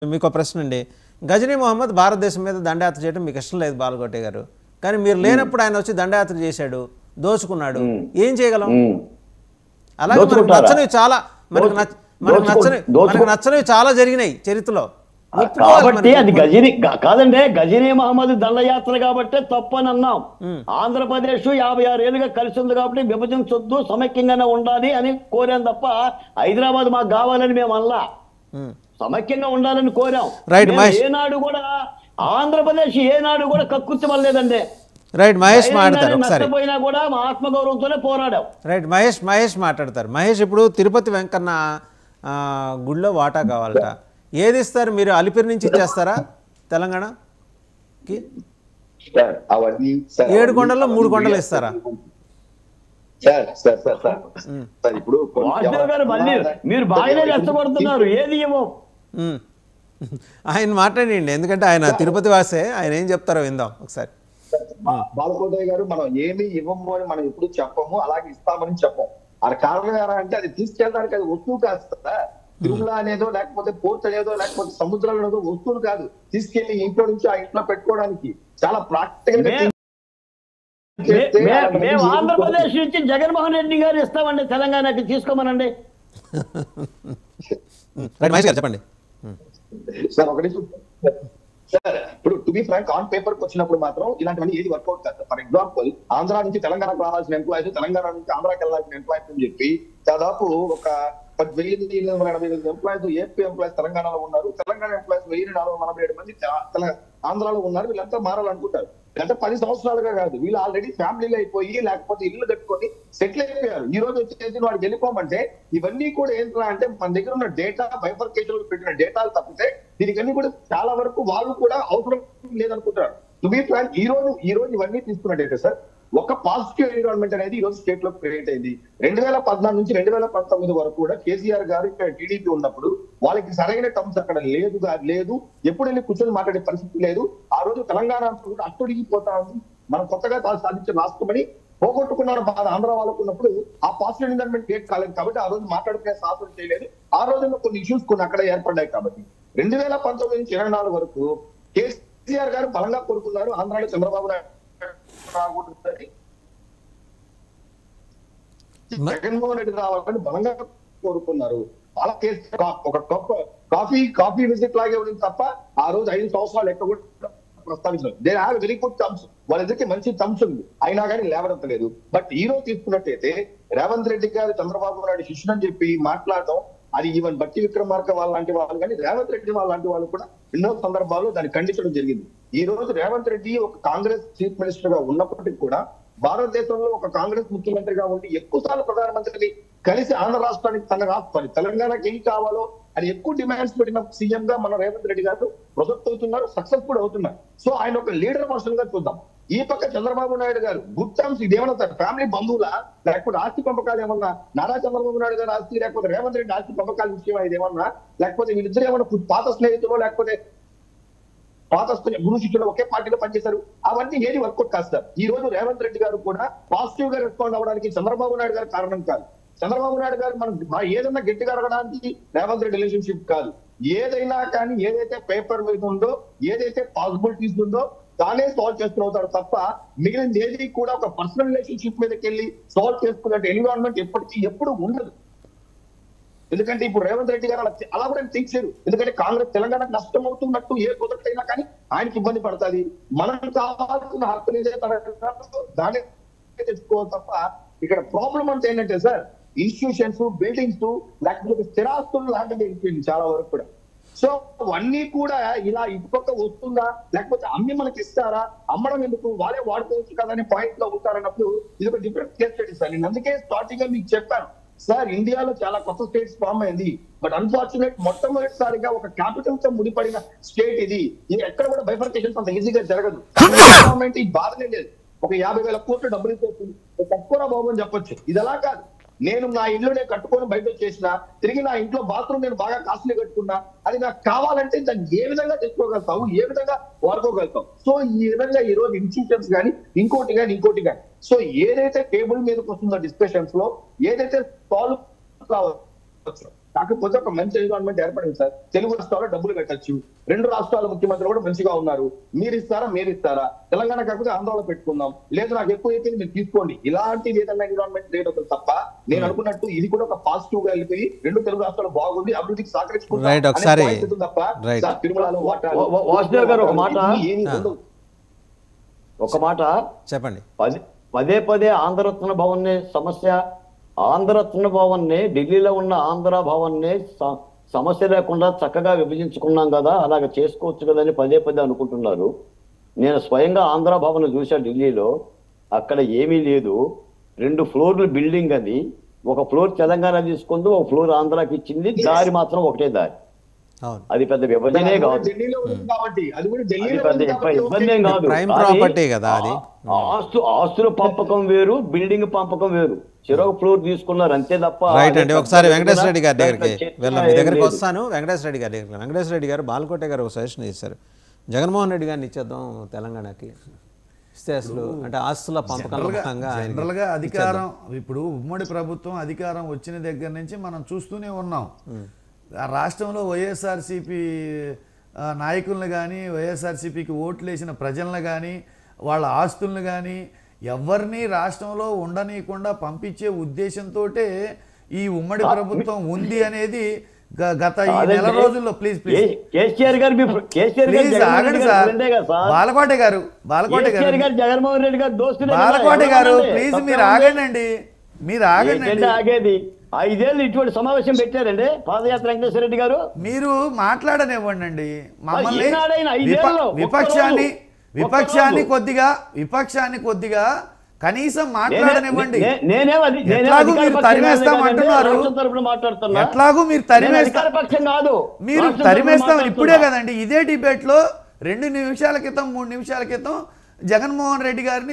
మీకు ఒక ప్రశ్న అండి. గజనీ మొహమ్మద్ భారతదేశం మీద దండయాత్ర చేయడం మీకు ఇష్టం లేదు బాలకోటే గారు. కానీ మీరు లేనప్పుడు ఆయన వచ్చి దండయాత్ర చేశాడు, దోచుకున్నాడు. ఏం చేయగలం? అలాగే మనకు నచ్చనివి చాలా మనకు నచ్చనివి చాలా జరిగినాయి చరిత్రలో. కాబట్టి అది గజనీ కాదండి, గజనీ మహమ్మద్ దండయాత్ర కాబట్టి తప్పని అన్నాం. ఆంధ్రప్రదేశ్ 56 ఏళ్ళుగా కలిసి ఉంది కాబట్టి విభజించొద్దు, సమైక్యంగానే ఉండాలి అని కోరాం తప్ప హైదరాబాద్ మాకు కావాలని మేము అనలా. సమైక్యంగా ఉండాలని కోరాం. ఏనాడు కూడా ఆంధ్రప్రదేశ్ ఏనాడు కూడా కక్కుర్తిమలేదండి. రైట్, మహేష్ మాట్లాడతారు ఒకసారి. పోయినా కూడా మా ఆత్మగౌరవంతోనే పోరాడాం. రైట్, మహేష్ మాట్లాడతారు. మహేష్, ఇప్పుడు తిరుపతి వెంకన్న గుడిలో వాటా కావాలట. ఏది ఇస్తారు మీరు? అలిపిరి నుంచి ఇచ్చేస్తారా తెలంగాణకి? 7 కొండల్లో 3 కొండలు ఇస్తారా? ఇప్పుడు మీరు బాగానే రెచ్చగొడుతున్నారు. ఏది ఇవ్వం. ఆయన మాట్లాడండి, ఎందుకంటే ఆయన తిరుపతి వాసే. ఆయన ఏం చెప్తారో విందాం ఒకసారి. బాలకోటయ్య గారు, మనం ఏమి ఇవ్వము అని మనం ఎప్పుడు చెప్పము, అలాగే ఇస్తామని చెప్పం. అది కారణం ఎలా అంటే, అది తీసుకెళ్ళడానికి అది వస్తువు కాదు కదా. తిరుమల అనేదో లేకపోతే పోర్ట్ అనేదో లేకపోతే సముద్రాలు అనేదో వస్తువులు కాదు. తీసుకెళ్లి ఇంట్లో నుంచి ఆ ఇంట్లో పెట్టుకోవడానికి చాలా ప్రాక్టికల్. మేము ఆంధ్రప్రదేశ్ నుంచి జగన్మోహన్ రెడ్డి గారు ఇస్తామండి, తెలంగాణకి తీసుకోమనండి. చెప్పండి సార్. ఒకటి సార్, ఇప్పుడు to be frank, on paper కి వచ్చినప్పుడు మాత్రం ఇలాంటివన్నీ ఏది వర్కౌట్ కాదు. ఫర్ ఎగ్జాంపుల్, ఆంధ్ర నుంచి తెలంగాణకు రావాల్సిన ఎంప్లాయీస్, తెలంగాణ నుంచి ఆంధ్రాకి వెళ్ళాల్సిన ఎంప్లాయీస్ అని చెప్పి దాదాపు ఒక 10,880 ఎంప్లాయీస్, ఏపీ ఎంప్లాయీస్ తెలంగాణలో ఉన్నారు. తెలంగాణ ఎంప్లాయీస్ 1,447 మంది ఆంధ్రాలో ఉన్నారు. వీళ్ళంతా మారాలనుకుంటారు. గత 10 సంవత్సరాలుగా కాదు, వీళ్ళు ఆల్రెడీ ఫ్యామిలీలు అయిపోయి లేకపోతే ఇల్లు కట్టుకొని సెటిల్ అయిపోయారు. ఈ రోజు వచ్చేసి వాడికి వెళ్ళిపోమంటే ఇవన్నీ కూడా ఏంటంటే, అంటే మన దగ్గర ఉన్న డేటా బైఫర్కేషన్ పెట్టిన డేటాలు తప్పితే దీనికన్నీ కూడా చాలా వరకు వాళ్ళు కూడా అవసరం లేదనుకుంటారు. టు బి ఫ్రాంక్, ఈ రోజు ఇవన్నీ తీసుకున్నట్టయితే సార్, ఒక పాజిటివ్ ఎన్విరాన్మెంట్ అనేది ఈ రోజు స్టేట్ లో క్రియేట్ అయింది. 2014 నుంచి 2019 వరకు కూడా కేసీఆర్ గారు ఇక్కడ టీడీపీ ఉన్నప్పుడు వాళ్ళకి సరైన టర్మ్స్ అక్కడ లేదు. ఎప్పుడు వెళ్ళి కూర్చొని మాట్లాడే పరిస్థితి లేదు. ఆ రోజు తెలంగాణ కూడా అట్టుడిగిపోతా ఉంది. మనం కొత్తగా సాధించిన రాష్ట్రమని పోగొట్టుకున్నారు బాధ ఆంధ్ర వాళ్ళకు ఉన్నప్పుడు. ఆ పాజిటివ్ ఎన్విరాన్మెంట్ క్రియేట్ కాలేదు కాబట్టి ఆ రోజు మాట్లాడుకునే సాహసం చేయలేదు. ఆ రోజుల్లో కొన్ని ఇష్యూస్ కొన్ని అక్కడ ఏర్పడ్డాయి కాబట్టి 2019 నుంచి 24 వరకు కేసీఆర్ గారు బలంగా కోరుకున్నారు. ఆంధ్రాలో చంద్రబాబు నాయుడు జగన్మోహన్ రెడ్డి రావాలని బలంగా కోరుకున్నారు. వాళ్ళ ఒక కాఫీ విజిట్ లాగే ఉంది తప్ప ఆ రోజు 5 సంవత్సరాలు ఎక్కడ కూడా ప్రస్తావించలేదు. They have very good terms, వాళ్ళిద్దరికి మంచి టర్మ్స్ ఉంది, అయినా కానీ లేవడంతలేదు. బట్ ఈ రోజు తీసుకున్నట్టయితే రేవంత్ రెడ్డి గారు చంద్రబాబు నాయుడు శిష్యుడు అని చెప్పి మాట్లాడటం, అది ఈవెన్ బట్టి విక్రమార్క వాళ్ళ లాంటి వాళ్ళు కానీ రేవంత్ రెడ్డి వాళ్ళ లాంటి వాళ్ళు కూడా ఎన్నో సందర్భాల్లో దాన్ని ఖండించడం జరిగింది. ఈ రోజు రేవంత్ రెడ్డి ఒక కాంగ్రెస్ చీఫ్ మినిస్టర్ గా ఉన్నప్పటికీ కూడా భారతదేశంలో ఒక కాంగ్రెస్ ముఖ్యమంత్రిగా ఉండి ఎక్కువ సార్లు ప్రధానమంత్రిని కలిసి ఆంధ్ర రాష్ట్రానికి తెలంగాణకి ఏం కావాలో అది ఎక్కువ డిమాండ్స్ పెట్టిన సీఎం గా మన రేవంత్ రెడ్డి గారు ప్రొజెక్ట్ అవుతున్నారు, సక్సెస్ఫుల్ అవుతున్నారు. సో ఆయన ఒక లీడర్ పర్సన్ గా చూద్దాం. ఈ పక్క చంద్రబాబు నాయుడు గారు గుడ్ టర్మ్స్, ఇదేమన్నా సార్ ఫ్యామిలీ బంధువులా లేకపోతే ఆస్తి పంపకాలు ఏమన్నా? నారా చంద్రబాబు నాయుడు గారు ఆస్తి లేకపోతే రేవంత్ రెడ్డి ఆస్తి పంపకాల విషయం ఇదేమన్నా? లేకపోతే వీళ్ళిద్దరు ఏమన్నా పాత స్నేహితులు లేకపోతే పాత గురు శిష్యులు ఒకే పార్టీలో పనిచేశారు? అవన్నీ ఏది వర్కౌట్ కాదు సార్. ఈ రోజు రేవంత్ రెడ్డి గారు కూడా పాజిటివ్ గా రెస్పాండ్ అవ్వడానికి చంద్రబాబు నాయుడు గారు కారణం కాదు. చంద్రబాబు నాయుడు గారు మనం ఏదైనా గట్టిగా అడగడానికి రేవంత్ రెడ్డి రిలేషన్షిప్ కాదు. ఏదైనా కానీ ఏదైతే పేపర్ మీద ఉందో, ఏదైతే పాసిబిలిటీస్ ఉందో తానే సాల్వ్ చేసుకుని తప్ప మిగిలిన ఏది కూడా ఒక పర్సనల్ రిలేషన్షిప్ మీదకి వెళ్ళి సాల్వ్ చేసుకునే ఎన్విరాన్మెంట్ ఎప్పుడు ఉండదు. ఎందుకంటే ఇప్పుడు రేవంత్ రెడ్డి గారు అలా కూడా థింక్ చేయరు. ఎందుకంటే కాంగ్రెస్ తెలంగాణకు నష్టం అవుతున్నట్టు ఏ ప్రొజెక్ట్ అయినా కానీ ఆయనకి ఇబ్బంది పడుతుంది. మనం కావాల్సిన హక్కులు దాన్ని తెచ్చుకోవాలి తప్ప ఇక్కడ ప్రాబ్లం అంటే ఏంటంటే సార్, ఇన్స్టిట్యూషన్స్, బిల్డింగ్స్ లేకపోతే స్థిరాస్తులు లాంటివి వెళ్ళిపోయింది చాలా వరకు కూడా. సో అవన్నీ కూడా ఇలా ఇటుపక్క వస్తుందా లేకపోతే అమ్మి మనకి ఇస్తారా, అమ్మడం ఎందుకు, వాళ్ళే వాడుకోవచ్చు కదా అనే పాయింట్ లో ఉంటారన్నప్పుడు ఇది ఒక డిఫరెంట్ కేస్ స్టడీ సార్. నేను అందుకే స్టార్టింగ్ గా మీకు చెప్పాను సార్, ఇండియాలో చాలా కొత్త స్టేట్స్ ఫామ్ అయింది. బట్ అన్ఫార్చునేట్ మొట్టమొదటిసారిగా ఒక క్యాపిటల్ తో ముడిపడిన స్టేట్ ఇది. ఎక్కడ కూడా బైఫర్కేషన్స్ అంత ఈజీగా జరగదు. గవర్నమెంట్ ఈ బాధనే లేదు. ఒక 50,000 కోట్లు డబ్బులు ఇచ్చేస్తుంది, తక్కువ బాబు అని చెప్పొచ్చు. ఇది అలా కాదు. నేను నా ఇల్లు నేను కట్టుకొని బయట వచ్చేసిన తిరిగి నా ఇంట్లో బాత్రూమ్ నేను బాగా కాస్ట్లీ కట్టుకున్నా, అది నాకు కావాలంటే దాన్ని ఏ విధంగా తెచ్చుకోగలుగుతావు, ఏ విధంగా వాడుకోగలుగుతావు. సో ఈ విధంగా ఈ రోజు ఇన్స్టిట్యూషన్స్ కానీ ఇంకోటి కానీ సో ఏదైతే టేబుల్ మీదకి వస్తుందో డిస్కషన్స్ లో ఏదైతే సాల్వ్ కావచ్చు కాకపోతే ఒక మంచి ఎన్విరాన్మెంట్ ఏర్పడింది సార్. తెలుగు రాష్ట్రాల్లో డబ్బులు పెట్టచ్చు, 2 రాష్ట్రాల ముఖ్యమంత్రులు కూడా మంచిగా ఉన్నారు. మీరు ఇస్తారా? తెలంగాణ కాకపోతే ఆంధ్రలో పెట్టుకుందాం, లేదు నాకు ఎక్కువ అయితే మీరు తీసుకోండి. ఇలాంటి ఏదైనా ఎన్విరాన్మెంట్ క్రియేట్ అవుతుంది తప్ప నేను అనుకున్నట్టు ఇది కూడా ఒక పాజిటివ్ గా వెళ్ళిపోయి 2 తెలుగు రాష్ట్రాలు బాగుంది, అభివృద్ధికి రైట్, ఒకసారి తప్ప సార్ తిరుమలలో వాసుదేవ్ గారు ఒక మాట చెప్పండి. పదే ఆంధ్రరత్న భవన్ సమస్య, ఆంధ్రరత్న భవన్ ఢిల్లీలో ఉన్న ఆంధ్ర భవన్ సమస్య లేకుండా చక్కగా విభజించుకున్నాం కదా, అలాగ చేసుకోవచ్చు కదా అని పదే అనుకుంటున్నారు. నేను స్వయంగా ఆంధ్ర భవన్ చూసా ఢిల్లీలో, అక్కడ ఏమీ లేదు. 2 ఫ్లోర్లు బిల్డింగ్ అది, ఒక ఫ్లోర్ తెలంగాణ తీసుకుంది, ఒక ఫ్లోర్ ఆంధ్రాకి ఇచ్చింది, దారి మాత్రం ఒకటే దారి. అది పెద్ద విభజనే కాదు, ఇబ్బంది ఏం కాదు. ప్రైమ్ ప్రాపర్టీ కదా అది. ఆస్తుల పంపకం వేరు, బిల్డింగ్ పంపకం వేరు. చెరొక ఫ్లోర్ తీసుకున్నారు అంతే తప్ప. రైట్ అండి, ఒకసారి వెంకటేశ్వర రెడ్డి గారి దగ్గరికి వస్తాను. వెంకటేశ్వర రెడ్డి గారి దగ్గర వెంకటేశ్వర రెడ్డి గారు బాలకోట గారు ఒక సజెషన్ చేశారు, జగన్మోహన్ రెడ్డి గారిని ఇచ్చేద్దాం తెలంగాణకి, ఇస్తే అసలు అంటే ఆస్తుల జనరల్గా అధికారం ఇప్పుడు ఉమ్మడి ప్రభుత్వం అధికారం వచ్చిన దగ్గర నుంచి మనం చూస్తూనే ఉన్నాం. ఆ రాష్ట్రంలో వైఎస్ఆర్సీపీ నాయకులను కానీ, వైఎస్ఆర్సీపీకి ఓట్లు వేసిన ప్రజలను కానీ, వాళ్ళ ఆస్తులను కానీ ఎవరిని రాష్ట్రంలో ఉండనీయకుండా పంపించే ఉద్దేశంతో ఈ ఉమ్మడి ప్రభుత్వం ఉంది అనేది గత ఈ నెల రోజుల్లో బాలకోట గారు ప్లీజ్ మీరు ఆగండి, మీరు ఆగండి. 5 ఏళ్ళు ఇటువంటి సమావేశం పెట్టారండి పాదయాత్ర వెంకటేశ్వర రెడ్డి గారు. మీరు మాట్లాడనివ్వండి మమ్మల్ని, విపక్షాన్ని కొద్దిగా కనీసం మాట్లాడనివ్వండి. ఎట్లాగూ మీరు తరిమేస్తామని ఇప్పుడే కదండి, ఇదే డిబేట్ లో 2 నిమిషాల క్రితం 3 నిమిషాల క్రితం జగన్మోహన్ రెడ్డి గారిని